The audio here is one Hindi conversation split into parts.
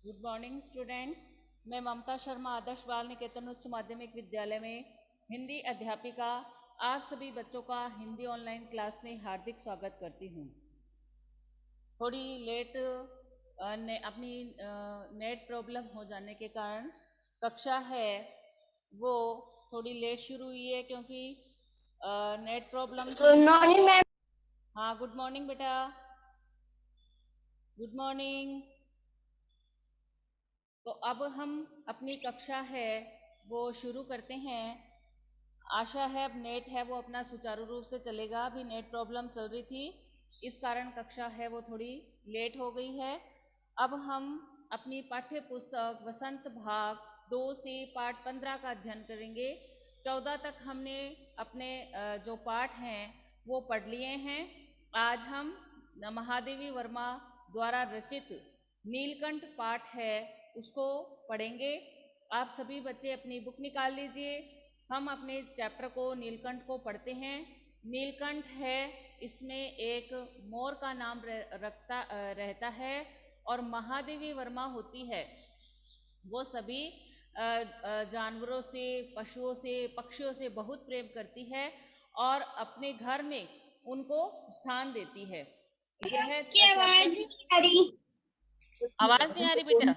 Good morning student. मैं ममता शर्मा आदर्श बाल निकेतन उच्च माध्यमिक विद्यालय में हिंदी अध्यापिका आप सभी बच्चों का हिंदी ऑनलाइन क्लास में हार्दिक स्वागत करती हूँ। थोड़ी लेट अपनी नेट प्रॉब्लम हो जाने के कारण कक्षा है वो थोड़ी लेट शुरू हुई है क्योंकि net problem. Good morning ma'am. हाँ, गुड मॉर्निंग बेटा, गुड मॉर्निंग। तो अब हम अपनी कक्षा है वो शुरू करते हैं। आशा है अब नेट है वो अपना सुचारू रूप से चलेगा। अभी नेट प्रॉब्लम चल रही थी, इस कारण कक्षा है वो थोड़ी लेट हो गई है। अब हम अपनी पाठ्य पुस्तक वसंत भाग 2 से पाठ 15 का अध्ययन करेंगे। 14 तक हमने अपने जो पाठ हैं वो पढ़ लिए हैं। आज हम महादेवी वर्मा द्वारा रचित नीलकंठ पाठ है उसको पढ़ेंगे। आप सभी बच्चे अपनी बुक निकाल लीजिए। हम अपने चैप्टर को नीलकंठ को पढ़ते हैं। नीलकंठ है, इसमें एक मोर का नाम रहता है और महादेवी वर्मा होती है वो सभी जानवरों से, पशुओं से, पक्षियों से बहुत प्रेम करती है और अपने घर में उनको स्थान देती है। यह आवाज नहीं आ रही। आवाज नहीं आ रही बेटा?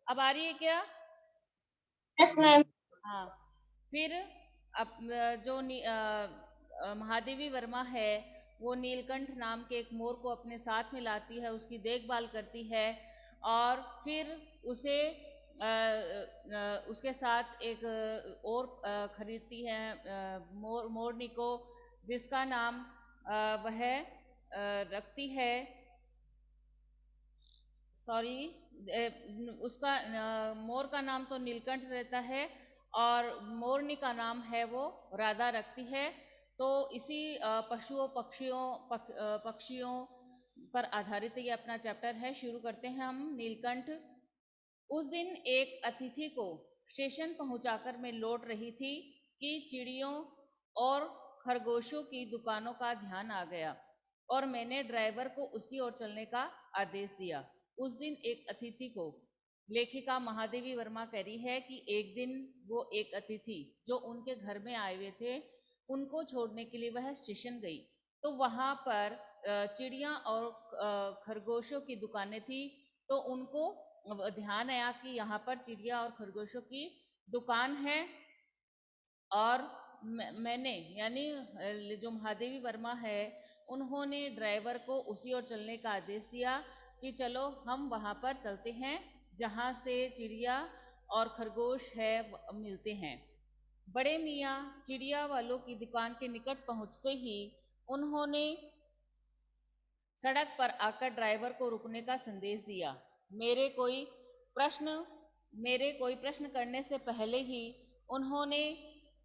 अब आ रही है क्या? Yes ma'am. हाँ, फिर अब जो महादेवी वर्मा है वो नीलकंठ नाम के एक मोर को अपने साथ में लाती है, उसकी देखभाल करती है और फिर उसे उसके साथ एक और खरीदती है मोरनी को, जिसका नाम वह रखती है। सॉरी, उसका मोर का नाम तो नीलकंठ रहता है और मोरनी का नाम है वो राधा रखती है। तो इसी पशुओं पक्षियों पर आधारित ये अपना चैप्टर है। शुरू करते हैं हम। नीलकंठ। उस दिन एक अतिथि को स्टेशन पहुंचाकर मैं लौट रही थी कि चिड़ियों और खरगोशों की दुकानों का ध्यान आ गया और मैंने ड्राइवर को उसी ओर चलने का आदेश दिया। उस दिन एक अतिथि को, लेखिका महादेवी वर्मा कह रही है कि एक दिन वो एक अतिथि जो उनके घर में आए हुए थे उनको छोड़ने के लिए वह स्टेशन गई। तो वहाँ पर चिड़िया और खरगोशों की दुकानें थी। तो उनको ध्यान आया कि यहाँ पर चिड़िया और खरगोशों की दुकान है और मैंने यानी जो महादेवी वर्मा है उन्होंने ड्राइवर को उसी ओर चलने का आदेश दिया कि चलो हम वहाँ पर चलते हैं जहाँ से चिड़िया और खरगोश है मिलते हैं। बड़े मियाँ चिड़िया वालों की दुकान के निकट पहुँचते ही उन्होंने सड़क पर आकर ड्राइवर को रुकने का संदेश दिया। प्रश्न मेरे कोई प्रश्न करने से पहले ही उन्होंने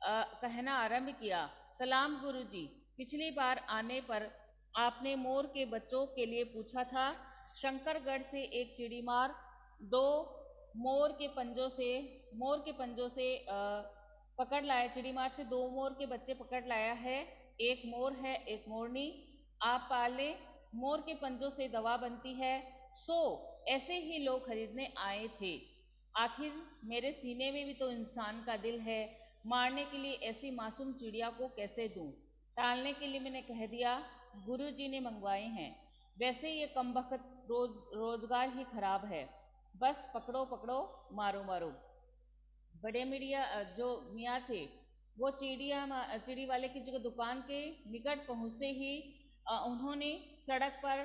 कहना आरंभ किया, सलाम गुरुजी, पिछली बार आने पर आपने मोर के बच्चों के लिए पूछा था। शंकरगढ़ से एक चिड़ीमार दो मोर के पंजों से पकड़ लाया। चिड़ीमार से 2 मोर के बच्चे पकड़ लाया है। एक मोर है, एक मोरनी। आप पाले, मोर के पंजों से दवा बनती है, सो ऐसे ही लोग खरीदने आए थे। आखिर मेरे सीने में भी तो इंसान का दिल है, मारने के लिए ऐसी मासूम चिड़िया को कैसे दूं? टालने के लिए मैंने कह दिया गुरुजी ने मंगवाए हैं। वैसे ये कमबख्त रोजगार ही खराब है, बस पकड़ो पकड़ो, मारो मारो। बड़े जो मियाँ थे वो चिड़ी वाले की जो दुकान के निकट पहुँचते ही उन्होंने सड़क पर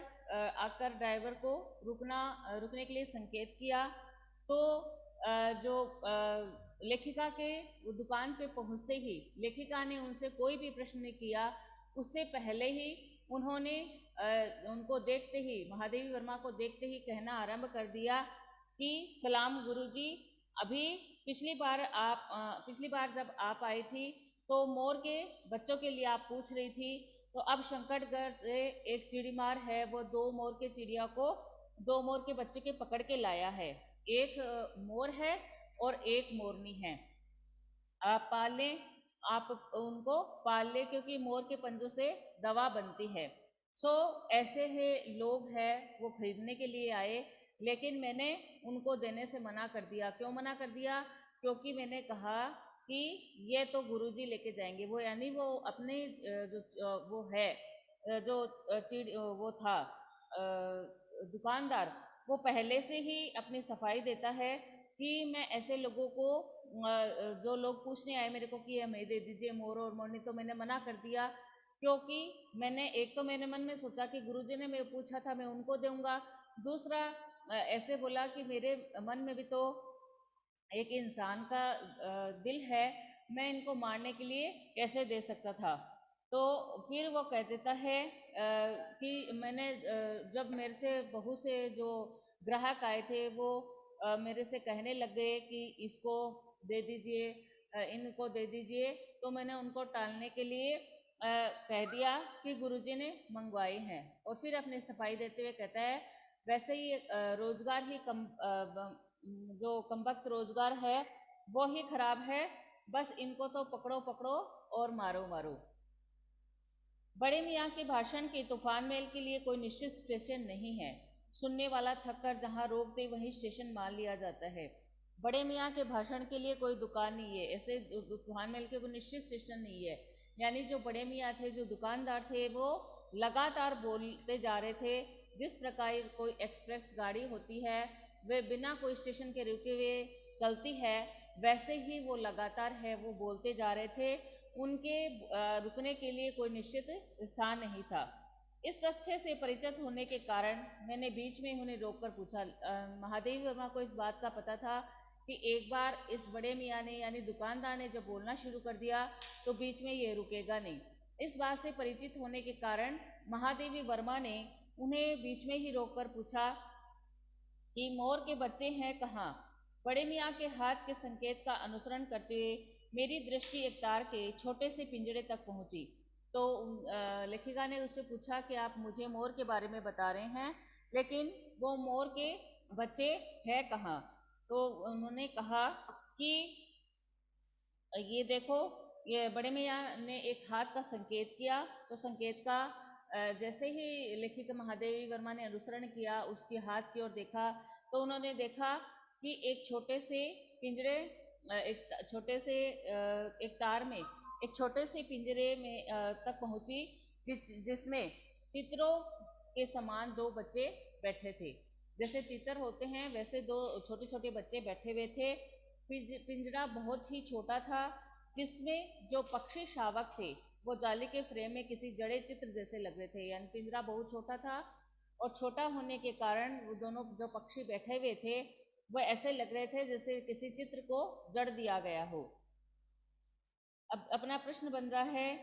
आकर ड्राइवर को रुकने के लिए संकेत किया। तो जो लेखिका के दुकान पे पहुँचते ही लेखिका ने उनसे कोई भी प्रश्न नहीं किया। उससे पहले ही उन्होंने उनको देखते ही, महादेवी वर्मा को देखते ही कहना आरंभ कर दिया कि सलाम गुरुजी, अभी पिछली बार जब आप आई थी तो मोर के बच्चों के लिए आप पूछ रही थी। तो अब शंकरगढ़ से एक चिड़ीमार है वो 2 मोर के बच्चे के पकड़ के लाया है। एक मोर है और एक मोरनी है। आप उनको पाल लें क्योंकि मोर के पंजों से दवा बनती है। सो ऐसे ही लोग हैं वो खरीदने के लिए आए। लेकिन मैंने उनको देने से मना कर दिया। क्यों मना कर दिया? क्योंकि मैंने कहा कि ये तो गुरुजी लेके जाएंगे। वो यानी वो अपने जो वो है जो वो था दुकानदार, वो पहले से ही अपनी सफाई देता है कि मैं ऐसे लोगों को जो लोग पूछने आए मेरे को कि हमें दे दीजिए मोर और मोरनी, तो मैंने मना कर दिया। क्योंकि मैंने मन में सोचा कि गुरुजी ने मैं पूछा था मैं उनको दूंगा, दूसरा ऐसे बोला कि मेरे मन में भी तो एक इंसान का दिल है, मैं इनको मारने के लिए कैसे दे सकता था। तो फिर वो कह देता है कि मैंने जब मेरे से बहुत से जो ग्राहक आए थे वो मेरे से कहने लग गए कि इसको दे दीजिए, इनको दे दीजिए, तो मैंने उनको टालने के लिए कह दिया कि गुरुजी ने मंगवाए हैं। और फिर अपनी सफाई देते हुए कहता है वैसे ही रोजगार ही जो कमबख्त रोजगार है वो ही खराब है, बस इनको तो पकड़ो पकड़ो और मारो मारो। बड़े मियाँ के भाषण के तूफान महल के लिए कोई निश्चित स्टेशन नहीं है। सुनने वाला थक कर जहाँ रोक दे वहीं स्टेशन मान लिया जाता है। बड़े मियाँ के भाषण के लिए कोई दुकान नहीं है, ऐसे तूफान महल के कोई निश्चित स्टेशन नहीं है। यानी जो बड़े मियाँ थे, जो दुकानदार थे, वो लगातार बोलते जा रहे थे। जिस प्रकार कोई एक्सप्रेस गाड़ी होती है वे बिना कोई स्टेशन के रुके हुए चलती है, वैसे ही वो लगातार है वो बोलते जा रहे थे। उनके रुकने के लिए कोई निश्चित स्थान नहीं था। इस तथ्य से परिचित होने के कारण मैंने बीच में उन्हें रोककर पूछा। महादेवी वर्मा को इस बात का पता था कि एक बार इस बड़े मियाँ ने यानी दुकानदार ने जब बोलना शुरू कर दिया तो बीच में ये रुकेगा नहीं। इस बात से परिचित होने के कारण महादेवी वर्मा ने उन्हें बीच में ही रोककर पूछा कि मोर के बच्चे हैं कहाँ। बड़े मियाँ के हाथ के संकेत का अनुसरण करते हुए मेरी दृष्टि एक तार के छोटे से पिंजरे तक पहुंची। तो लेखिका ने उससे पूछा कि आप मुझे मोर के बारे में बता रहे हैं, लेकिन वो मोर के बच्चे हैं कहाँ। तो उन्होंने कहा कि ये देखो, ये बड़े मियाँ ने एक हाथ का संकेत किया। तो संकेत का जैसे ही लेखिका महादेवी वर्मा ने अनुसरण किया, उसके हाथ की ओर देखा, तो उन्होंने देखा कि एक छोटे से पिंजरे एक छोटे से एक तार में एक छोटे से पिंजरे में तक पहुंची, जिसमें तितरों के समान दो बच्चे बैठे थे। जैसे तितर होते हैं वैसे दो छोटे छोटे बच्चे बैठे हुए थे। पिंजरा बहुत ही छोटा था, जिसमें जो पक्षी शावक थे वो जाली के फ्रेम में किसी जड़े चित्र जैसे लग रहे थे। यानी पिंजरा बहुत छोटा था और छोटा होने के कारण वो दोनों जो पक्षी बैठे हुए थे वो ऐसे लग रहे थे जैसे किसी चित्र को जड़ दिया गया हो। अब अपना प्रश्न बन रहा है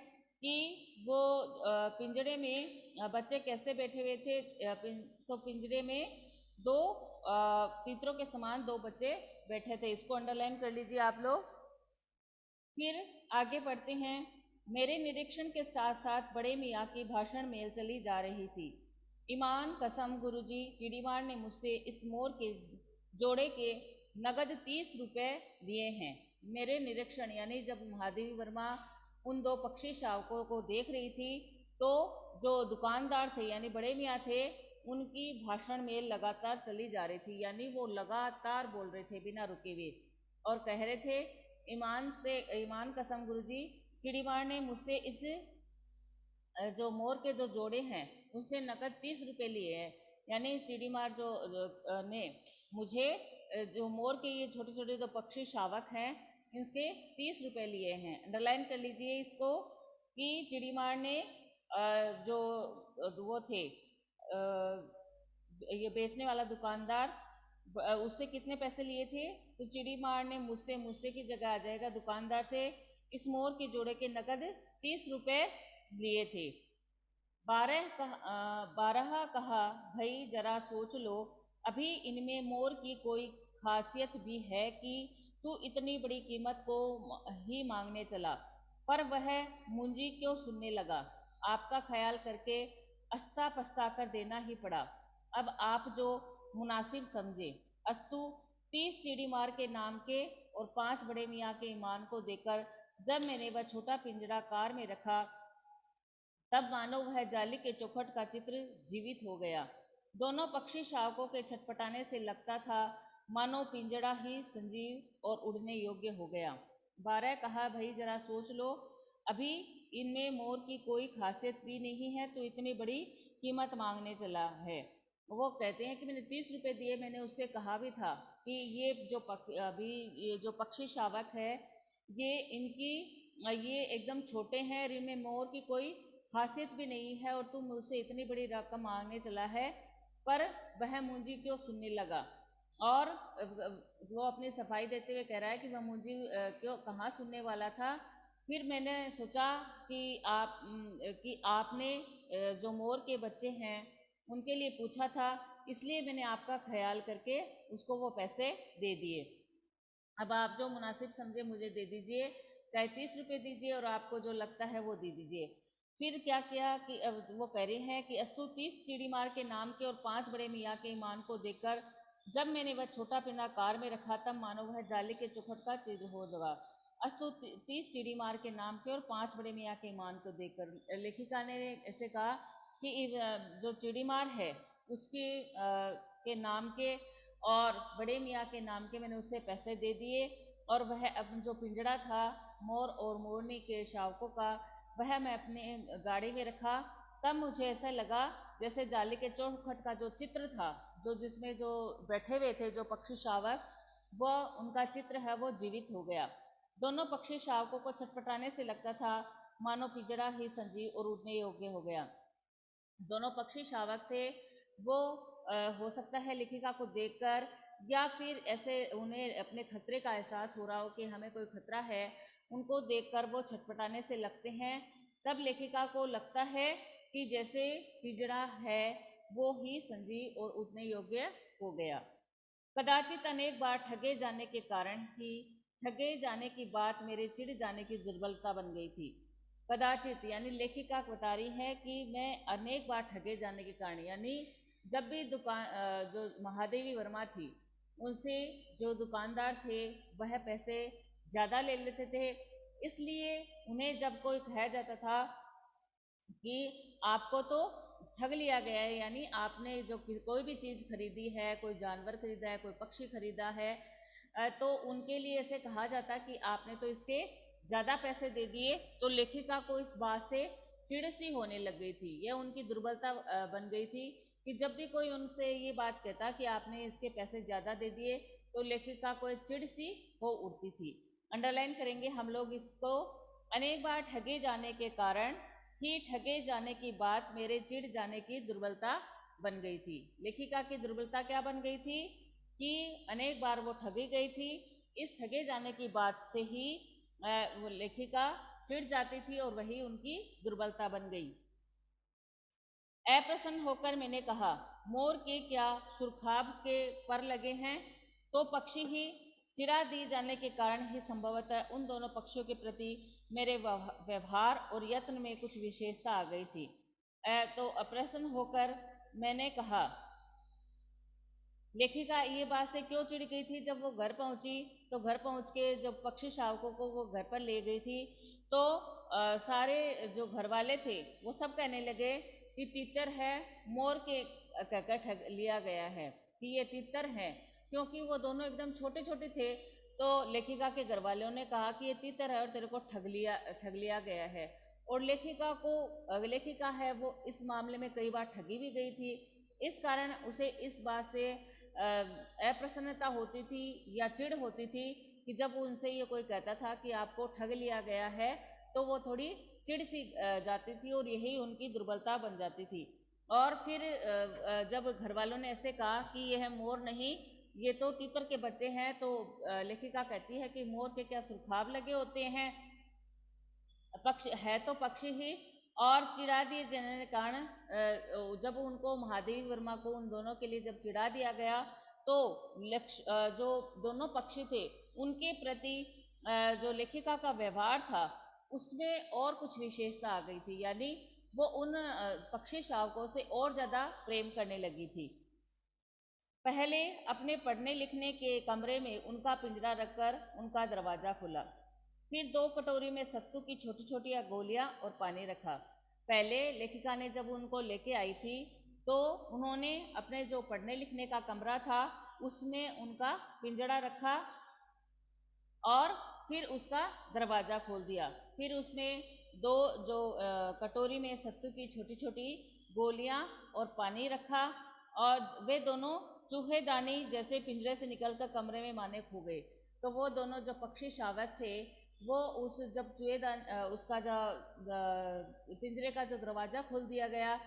कि वो पिंजरे में बच्चे कैसे बैठे हुए थे। तो पिंजरे में दो तीतरों के समान दो बच्चे बैठे थे। इसको अंडरलाइन कर लीजिए आप लोग। फिर आगे बढ़ते हैं। मेरे निरीक्षण के साथ साथ बड़े मियाँ की भाषण मेल चली जा रही थी। ईमान कसम गुरुजी, चिड़ीमार ने मुझसे इस मोर के जोड़े के नगद 30 रुपये लिए हैं। मेरे निरीक्षण यानी जब महादेवी वर्मा उन दो पक्षी शावकों को देख रही थी तो जो दुकानदार थे यानी बड़े मियाँ थे, उनकी भाषण मेल लगातार चली जा रही थी। यानी वो लगातार बोल रहे थे बिना रुके हुए और कह रहे थे ईमान कसम गुरुजी, चिड़ीमार ने मुझसे इस जो मोर के दो जोड़े हैं उनसे नकद 30 रुपये लिए हैं। यानी चिड़ीमार ने मुझे जो मोर के ये छोटे छोटे जो पक्षी शावक हैं इनके 30 रुपये लिए हैं। अंडरलाइन कर लीजिए इसको कि चिड़ीमार ने जो वो थे ये बेचने वाला दुकानदार, उससे कितने पैसे लिए थे। तो चिड़ीमार ने मुझसे की जगह आ जाएगा दुकानदार से इस मोर के जोड़े के नकद 30 रुपये लिए थे। 12 कहा, भाई जरा सोच लो, अभी इनमें मोर की कोई खासियत भी है कि तू इतनी बड़ी कीमत को ही मांगने चला। पर वह मुंजी क्यों सुनने लगा। आपका ख्याल करके अस्ता पस्ता कर देना ही पड़ा। अब आप जो मुनासिब समझे। अस्तु 30 चिड़ीमार के नाम के और 5 बड़े मियाँ के ईमान को देकर जब मैंने वह छोटा पिंजरा कार में रखा, तब मानो वह जाली के चौखट का चित्र जीवित हो गया। दोनों पक्षी शावकों के छटपटाने से लगता था मानो पिंजड़ा ही संजीव और उड़ने योग्य हो गया। 12 कहा, भाई जरा सोच लो, अभी इनमें मोर की कोई खासियत भी नहीं है तो इतनी बड़ी कीमत मांगने चला है। वो कहते हैं कि मैंने 30 रुपये दिए, मैंने उससे कहा भी था कि ये जो पक्षी शावक है ये ये एकदम छोटे हैं, इनमें मोर की कोई खासियत भी नहीं है और तुम मुझसे इतनी बड़ी रकम मांगने चला है। पर वह मुंजी क्यों सुनने लगा और वो अपनी सफाई देते हुए कह रहा है कि वह मुंजी क्यों कहाँ सुनने वाला था। फिर मैंने सोचा कि आपने जो मोर के बच्चे हैं उनके लिए पूछा था, इसलिए मैंने आपका ख्याल करके उसको वो पैसे दे दिए। अब आप जो मुनासिब समझे मुझे दे दीजिए, चाहे 30 रुपये दीजिए और आपको जो लगता है वो दे दीजिए। फिर क्या किया कि वो कह रहे हैं कि अस्तु 30 चिड़ीमार के नाम के और 5 बड़े मियाँ के ईमान को देखकर जब मैंने वह छोटा पिंडा कार में रखा तब मानो वह जाली के चौखट का चित्र हो दबा। अस्तु 30 चिड़ीमार के नाम के और 5 बड़े मियाँ के ईमान को देखकर लेखिका ने ऐसे कहा कि जो चिड़ीमार है उसके के नाम के और बड़े मियाँ के नाम के मैंने उसे पैसे दे दिए और वह अपना जो पिंजड़ा था मोर और मोरनी के शावकों का वह मैं अपने गाड़ी में रखा। तब मुझे ऐसा लगा जैसे जाली के चौखट का जो चित्र था, जो जिसमें जो बैठे हुए थे जो पक्षी शावक, वह उनका चित्र है वो जीवित हो गया। दोनों पक्षी शावकों को छटपटाने से लगता था मानो पिंजड़ा ही संजीव और उड़ने योग्य हो गया। दोनों पक्षी शावक थे वो हो सकता है लेखिका को देखकर या फिर ऐसे उन्हें अपने खतरे का एहसास हो रहा हो कि हमें कोई खतरा है, उनको देखकर वो छटपटाने से लगते हैं। तब लेखिका को लगता है कि जैसे पिंजड़ा है वो ही संजीव और उड़ने योग्य हो गया। कदाचित अनेक बार ठगे जाने के कारण ही ठगे जाने की बात मेरे चिढ़ जाने की दुर्बलता बन गई थी। कदाचित यानी लेखिका बता रही है कि मैं अनेक बार ठगे जाने के कारण, यानी जब भी जो महादेवी वर्मा थी उनसे जो दुकानदार थे वह पैसे ज़्यादा ले लेते थे, इसलिए उन्हें जब कोई कहा जाता था कि आपको तो ठग लिया गया है, यानी आपने जो कोई भी चीज़ खरीदी है, कोई जानवर खरीदा है, कोई पक्षी खरीदा है, तो उनके लिए ऐसे कहा जाता कि आपने तो इसके ज़्यादा पैसे दे दिए। तो लेखिका को इस बात से चिढ़ सी होने लग गई थी, यह उनकी दुर्बलता बन गई थी कि जब भी कोई उनसे ये बात कहता कि आपने इसके पैसे ज़्यादा दे दिए तो लेखिका को एक चिढ़ सी हो उठती थी। अंडरलाइन करेंगे हम लोग इसको। अनेक बार ठगे जाने के कारण ही ठगे जाने की बात मेरे चिढ़ जाने की दुर्बलता बन गई थी। लेखिका की दुर्बलता क्या बन गई थी कि अनेक बार वो ठगी गई थी, इस ठगे जाने की बात से ही वो लेखिका चिढ़ जाती थी और वही उनकी दुर्बलता बन गई। अप्रसन्न होकर मैंने कहा, मोर के क्या सुरखाब के पर लगे हैं, तो पक्षी ही चिढ़ा दी जाने के कारण ही संभवतः उन दोनों पक्षियों के प्रति मेरे व्यवहार और यत्न में कुछ विशेषता आ गई थी। तो अप्रसन्न होकर मैंने कहा, लेखिका ये बात से क्यों चिढ़ गई थी। जब वो घर पहुंची तो घर पहुंच के जब पक्षी शावकों को वो घर पर ले गई थी तो सारे जो घर वाले थे वो सब कहने लगे कि तीतर है, मोर के कहकर ठग लिया गया है, कि ये तीतर है, क्योंकि वो दोनों एकदम छोटे छोटे थे। तो लेखिका के घर वालों ने कहा कि ये तीतर है और तेरे को ठग लिया गया है। और लेखिका है वो इस मामले में कई बार ठगी भी गई थी, इस कारण उसे इस बात से अप्रसन्नता होती थी या चिढ़ होती थी कि जब उनसे ये कोई कहता था कि आपको ठग लिया गया है तो वो थोड़ी चिढ़ सी जाती थी और यही उनकी दुर्बलता बन जाती थी। और फिर जब घर वालों ने ऐसे कहा कि यह मोर नहीं, ये तो तीतर के बच्चे हैं, तो लेखिका कहती है कि मोर के क्या सुरखाब लगे होते हैं, पक्षी है तो पक्षी ही। और चिढ़ा दिए जाने के कारण जब उनको महादेवी वर्मा को उन दोनों के लिए जब चिढ़ा दिया गया तो जो दोनों पक्षी थे उनके प्रति जो लेखिका का व्यवहार था उसमें और कुछ विशेषता आ गई थी, यानी वो उन पक्षी शावकों से और ज़्यादा प्रेम करने लगी थी। पहले अपने पढ़ने लिखने के कमरे में उनका पिंजरा रखकर उनका दरवाज़ा खुला, फिर 2 कटोरी में सत्तू की छोटी छोटी गोलियां और पानी रखा। पहले लेखिका ने जब उनको लेके आई थी तो उन्होंने अपने जो पढ़ने लिखने का कमरा था उसमें उनका पिंजड़ा रखा और फिर उसका दरवाज़ा खोल दिया। फिर उसमें दो जो कटोरी में सत्तू की छोटी छोटी गोलियां और पानी रखा और वे दोनों चूहेदानी जैसे पिंजरे से निकलकर कमरे में माने खो गए। तो वो दोनों जो पक्षी शावक थे वो उस जब उसका जो पिंजरे का जो दरवाज़ा खोल दिया गया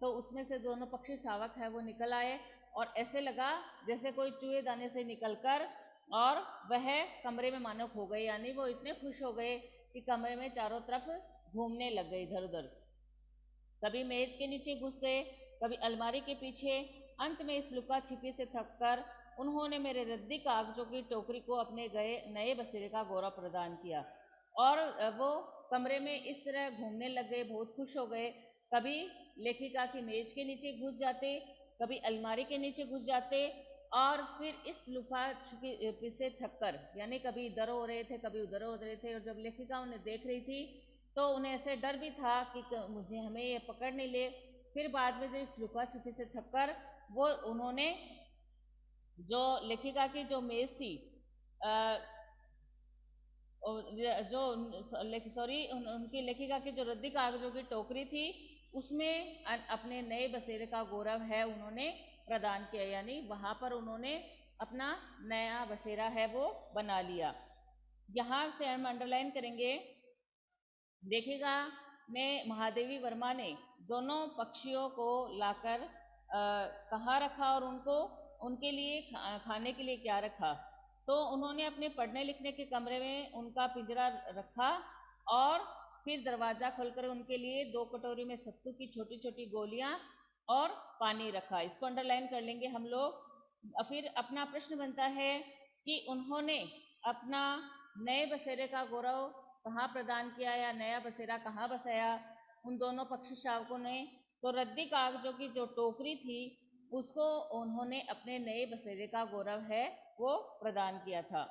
तो उसमें से दोनों पक्षी शावक है वो निकल आए और ऐसे लगा जैसे कोई चूहेदाने से निकलकर और वह कमरे में मानो खो गए, यानी वो इतने खुश हो गए कि कमरे में चारों तरफ घूमने लग गए इधर उधर। कभी मेज के नीचे घुस गए, कभी अलमारी के पीछे। अंत में इस लुका छिपी से थककर उन्होंने मेरे रद्दी कागजों की टोकरी को अपने गए नए बसेरे का गौरव प्रदान किया और वो कमरे में इस तरह घूमने लग गए, बहुत खुश हो गए। कभी लेखिका की मेज के नीचे घुस जाते, कभी अलमारी के नीचे घुस जाते और फिर इस लुका छुपी से थककर, यानी कभी इधर हो रहे थे कभी उधर हो रहे थे, और जब लेखिका उन्हें देख रही थी तो उन्हें ऐसे डर भी था कि मुझे हमें ये पकड़ नहीं ले। फिर बाद में जो इस लुका छुपी से थककर वो उन्होंने जो लेखिका की जो मेज थी जो उनकी लेखिका की जो रद्दी कागजों की टोकरी थी उसमें अपने नए बसेरे का गौरव है उन्होंने प्रदान किया, यानी वहां पर उन्होंने अपना नया बसेरा है वो बना लिया। यहाँ से हम अंडरलाइन करेंगे, देखिएगा में महादेवी वर्मा ने दोनों पक्षियों को लाकर कहाँ रखा और उनको उनके लिए खाने के लिए क्या रखा। तो उन्होंने अपने पढ़ने लिखने के कमरे में उनका पिंजरा रखा और फिर दरवाज़ा खोलकर उनके लिए 2 कटोरी में सत्तू की छोटी छोटी गोलियां और पानी रखा। इसको अंडरलाइन कर लेंगे हम लोग। फिर अपना प्रश्न बनता है कि उन्होंने अपना नए बसेरे का गौरव कहाँ प्रदान किया या नया बसेरा कहाँ बसाया उन दोनों पक्षी शावकों ने। तो रद्दी कागजों की जो टोकरी थी उसको उन्होंने अपने नए बसेरे का गौरव है वो प्रदान किया था।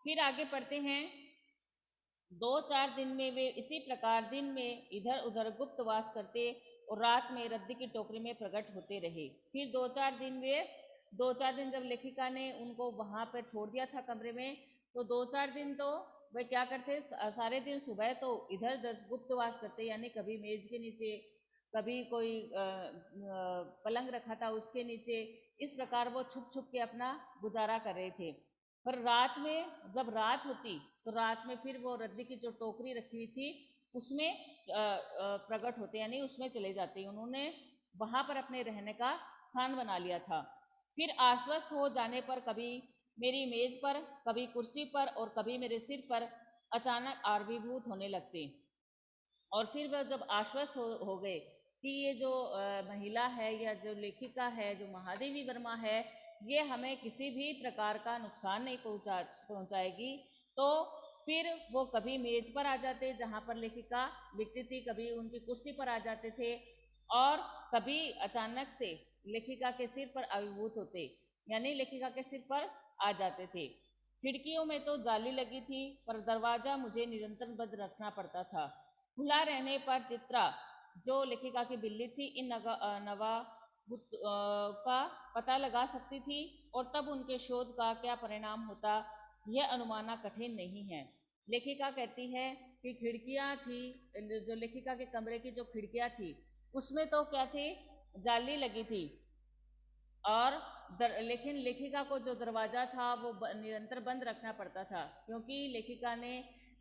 फिर आगे पढ़ते हैं। 2-4 दिन में वे इसी प्रकार दिन में इधर उधर गुप्तवास करते और रात में रद्दी की टोकरी में प्रकट होते रहे। फिर 2-4 दिन जब लेखिका ने उनको वहां पर छोड़ दिया था कमरे में, तो 2-4 दिन तो वे क्या करते, सारे दिन सुबह तो इधर उधर गुप्तवास करते, यानी कभी मेज के नीचे, कभी कोई पलंग रखा था उसके नीचे, इस प्रकार वो छुप छुप के अपना गुजारा कर रहे थे। पर रात में जब रात होती तो रात में फिर वो रद्दी की जो टोकरी रखी हुई थी उसमें प्रकट होते, यानी उसमें चले जाते। उन्होंने वहां पर अपने रहने का स्थान बना लिया था। फिर आश्वस्त हो जाने पर कभी मेरी मेज पर, कभी कुर्सी पर और कभी मेरे सिर पर अचानक आविर्भूत होने लगते। और फिर वह जब आश्वस्त हो गए कि ये जो महिला है या जो लेखिका है, जो महादेवी वर्मा है, ये हमें किसी भी प्रकार का नुकसान नहीं पहुंचाएगी, तो फिर वो कभी मेज पर आ जाते जहाँ पर लेखिका लिखती थी, कभी उनकी कुर्सी पर आ जाते थे और कभी अचानक से लेखिका के सिर पर आविर्भूत होते, यानी लेखिका के सिर पर आ जाते थे। खिड़कियों में तो जाली लगी थी पर दरवाजा मुझे निरंतर बंद रखना पड़ता था। खुला रहने पर चित्रा, जो लेखिका की बिल्ली थी, इन नवा का पता लगा सकती थी और तब उनके शोध का क्या परिणाम होता यह अनुमाना कठिन नहीं है। लेखिका कहती है कि खिड़कियां थी, जो लेखिका के कमरे की जो खिड़कियां थी उसमें तो क्या थी, जाली लगी थी और लेकिन लेखिका को जो दरवाजा था वो निरंतर बंद रखना पड़ता था, क्योंकि लेखिका ने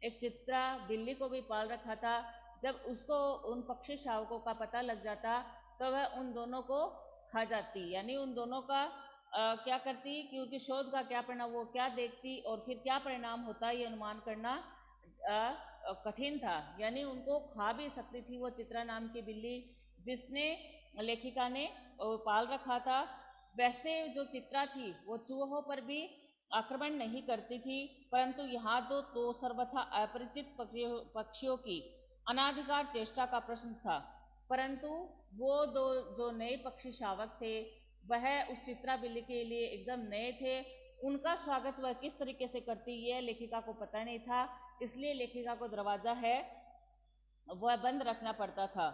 एक चित्रा बिल्ली को भी पाल रखा था। जब उसको उन पक्षी शावकों का पता लग जाता तो वह उन दोनों को खा जाती, यानी उन दोनों का क्या करती कि उनकी शोध का क्या परिणाम, वो क्या देखती और फिर क्या परिणाम होता ये अनुमान करना कठिन था। यानी उनको खा भी सकती थी वो चित्रा नाम की बिल्ली जिसने लेखिका ने पाल रखा था। वैसे जो चित्रा थी वो चूहों पर भी आक्रमण नहीं करती थी, परंतु यहाँ तो सर्वथा अपरिचित पक्षियों की अनाधिकार चेष्टा का प्रश्न था। परंतु वो दो जो नए पक्षी शावक थे वह उस चित्रा बिल्ली के लिए एकदम नए थे। उनका स्वागत वह किस तरीके से करती है लेखिका को पता नहीं था, इसलिए लेखिका को दरवाजा है वह बंद रखना पड़ता था।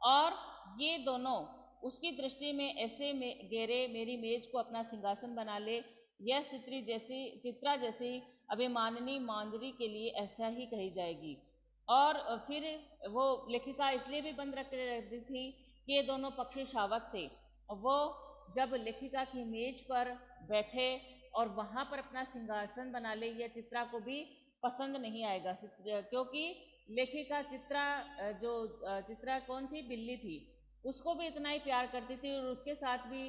और ये दोनों उसकी दृष्टि में ऐसे में गेरे मेरी मेज को अपना सिंहासन बना ले, यह चित्रा जैसी अभिमाननी मांजरी के लिए ऐसा ही कही जाएगी। और फिर वो लेखिका इसलिए भी बंद रखती थी कि ये दोनों पक्षी शावक थे। वो जब लेखिका की मेज पर बैठे और वहाँ पर अपना सिंहासन बना ले, यह चित्रा को भी पसंद नहीं आएगा, क्योंकि लेखिका चित्रा कौन थी? बिल्ली थी। उसको भी इतना ही प्यार करती थी और उसके साथ भी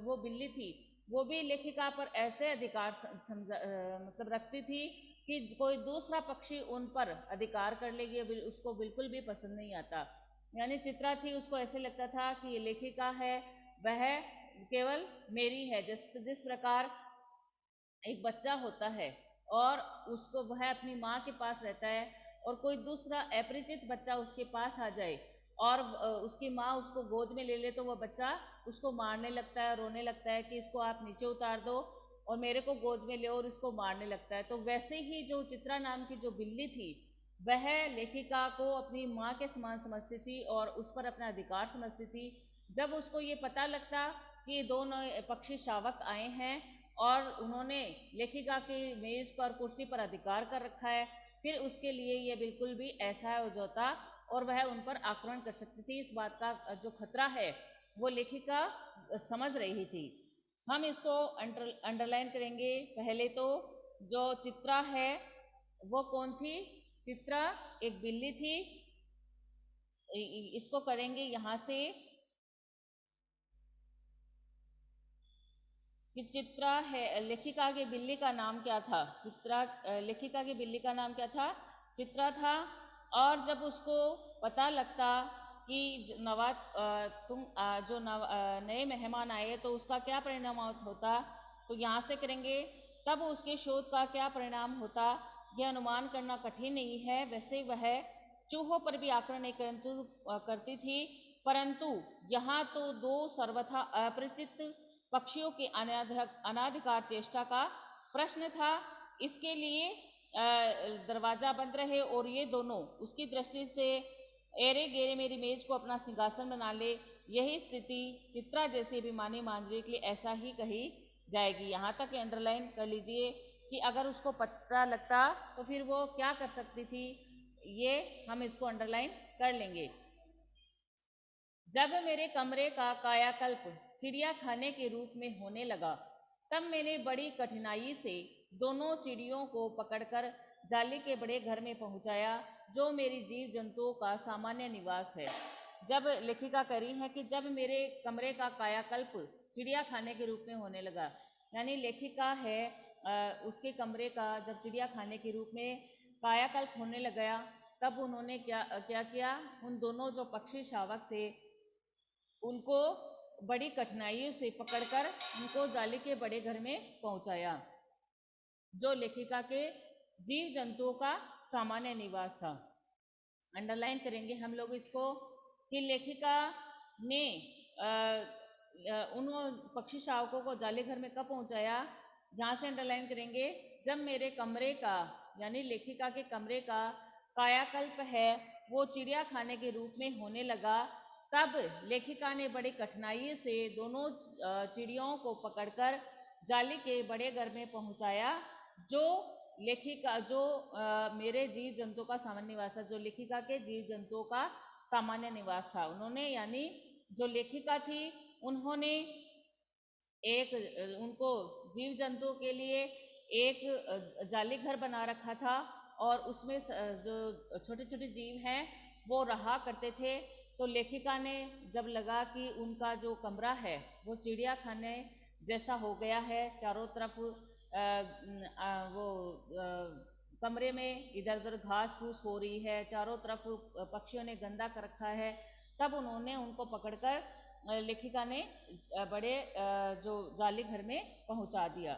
वो बिल्ली थी, वो भी लेखिका पर ऐसे अधिकार मतलब रखती थी कि कोई दूसरा पक्षी उन पर अधिकार कर लेगी, उसको बिल्कुल भी पसंद नहीं आता। यानी चित्रा थी, उसको ऐसे लगता था कि ये लेखिका है वह केवल मेरी है। जिस प्रकार एक बच्चा होता है और उसको वह अपनी माँ के पास रहता है और कोई दूसरा अपरिचित बच्चा उसके पास आ जाए और उसकी माँ उसको गोद में ले ले तो वह बच्चा उसको मारने लगता है, रोने लगता है कि इसको आप नीचे उतार दो और मेरे को गोद में ले, और इसको मारने लगता है। तो वैसे ही जो चित्रा नाम की जो बिल्ली थी वह लेखिका को अपनी माँ के समान समझती थी और उस पर अपना अधिकार समझती थी। जब उसको ये पता लगता कि दोनों पक्षी शावक आए हैं और उन्होंने लेखिका की मेज पर कुर्सी पर अधिकार कर रखा है, फिर उसके लिए ये बिल्कुल भी असहाय हो जाता और वह उन पर आक्रमण कर सकती थी। इस बात का जो खतरा है वो लेखिका समझ रही थी। हम इसको अंडरलाइन करेंगे। पहले तो जो चित्रा है वो कौन थी? चित्रा एक बिल्ली थी। इसको करेंगे यहाँ से कि चित्रा है, लेखिका की बिल्ली का नाम क्या था? लेखिका की बिल्ली का नाम क्या था? चित्रा था। और जब उसको पता लगता कि नए मेहमान आए तो उसका क्या परिणाम होता, तो यहाँ से करेंगे। तब उसके शोध का क्या परिणाम होता यह अनुमान करना कठिन नहीं है। वैसे वह चूहों पर भी आक्रमण नहीं करती थी, परंतु यहाँ तो दो सर्वथा अपरिचित पक्षियों के अनाधिकार चेष्टा का प्रश्न था। इसके लिए दरवाजा बंद रहे और ये दोनों उसकी दृष्टि से एरे गेरे मेरी मेज को अपना सिंहासन बना ले, यही स्थिति चित्रा जैसी अभिमानी मांजरी के लिए ऐसा ही कही जाएगी। यहाँ तक अंडरलाइन कर लीजिए कि अगर उसको पता लगता तो फिर वो क्या कर सकती थी, ये हम इसको अंडरलाइन कर लेंगे। जब मेरे कमरे का कायाकल्प चिड़िया खाने के रूप में होने लगा, तब मैंने बड़ी कठिनाई से दोनों चिड़ियों को पकड़कर जाली के बड़े घर में पहुंचाया, जो मेरी जीव जंतुओं का सामान्य निवास है। जब लेखिका कह रही है कि जब मेरे कमरे का कायाकल्प चिड़िया खाने के रूप में होने लगा, यानी लेखिका है उसके कमरे का जब चिड़िया खाने के रूप में कायाकल्प होने लगा, तब उन्होंने क्या किया? उन दोनों जो पक्षी शावक थे उनको बड़ी कठिनाइयों से पकड़कर उनको जाली के बड़े घर में पहुंचाया, जो लेखिका के जीव जंतुओं का सामान्य निवास था। अंडरलाइन करेंगे हम लोग इसको कि लेखिका ने उन पक्षी शावकों को जाली घर में कब पहुंचाया। यहाँ से अंडरलाइन करेंगे, जब मेरे कमरे का यानी लेखिका के कमरे का कायाकल्प है वो चिड़िया खाने के रूप में होने लगा, तब लेखिका ने बड़ी कठिनाई से दोनों चिड़ियों को पकड़कर जाली के बड़े घर में पहुंचाया, जो मेरे जीव जंतुओं का सामान्य निवास था, जो लेखिका के जीव जंतुओं का सामान्य निवास था। उन्होंने यानी जो लेखिका थी उन्होंने उनको जीव जंतुओं के लिए एक जाली घर बना रखा था और उसमें जो छोटे छोटे जीव हैं वो रहा करते थे। तो लेखिका ने जब लगा कि उनका जो कमरा है वो चिड़िया खाने जैसा हो गया है, चारों तरफ कमरे में इधर उधर घास फूस हो रही है, चारों तरफ पक्षियों ने गंदा कर रखा है, तब उन्होंने उनको पकड़कर लेखिका ने बड़े जो जाली घर में पहुंचा दिया।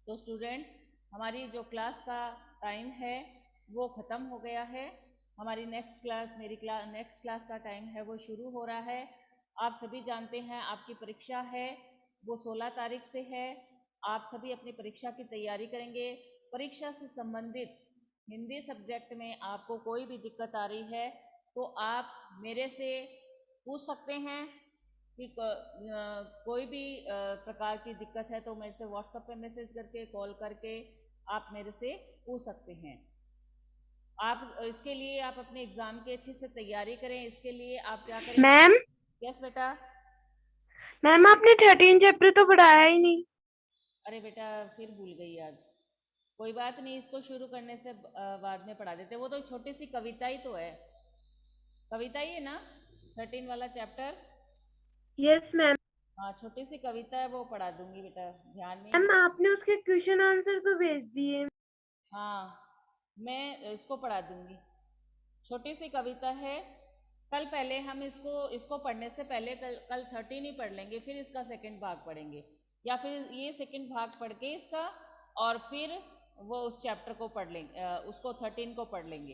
तो स्टूडेंट, हमारी जो क्लास का टाइम है वो ख़त्म हो गया है। हमारी नेक्स्ट क्लास का टाइम है वो शुरू हो रहा है। आप सभी जानते हैं आपकी परीक्षा है वो 16 तारीख से है। आप सभी अपनी परीक्षा की तैयारी करेंगे। परीक्षा से संबंधित हिंदी सब्जेक्ट में आपको कोई भी दिक्कत आ रही है तो आप मेरे से पूछ सकते हैं। कि कोई भी प्रकार की दिक्कत है तो मेरे से व्हाट्सएप पे मैसेज करके, कॉल करके आप मेरे से पूछ सकते हैं। आप इसके लिए आप अपने एग्जाम की अच्छे से तैयारी करें। इसके लिए आप क्या करें? मैम यस बेटा। मैम आपने 13 चैप्टर तो पढ़ाया ही नहीं। अरे बेटा फिर भूल गई आज। कोई बात नहीं, इसको शुरू करने से बाद में पढ़ा देते। वो तो छोटी सी कविता ही तो है। कविता ही है ना 13 वाला चैप्टर? Yes ma'am. हाँ, छोटी सी कविता है, वो पढ़ा दूंगी बेटा, ध्यान नहीं मैम है। आपने उसके क्वेश्चन आंसर तो भेज दिए। हाँ, मैं इसको पढ़ा दूंगी। छोटी सी कविता है। कल पहले हम इसको पढ़ने से पहले कल 13 ही पढ़ लेंगे, फिर इसका सेकंड भाग पढ़ेंगे, या फिर ये सेकंड भाग पढ़ के इसका, और फिर वो उस चैप्टर को पढ़ लेंगे, उसको 13 को पढ़ लेंगे।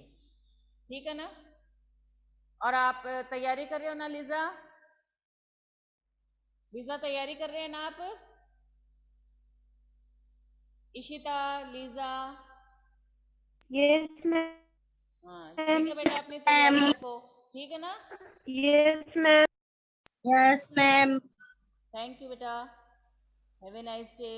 ठीक है ना? और आप तैयारी कर रहे हो ना लीजा? लीजा तैयारी कर रहे हैं ना आप? इशिता, लीजा? Yes ma'am. हाँ ठीक है बेटा, अपनी तैयारी रखो। ठीक है ना? Yes ma'am. Yes, ma'am. Thank you बेटा। Have a nice day.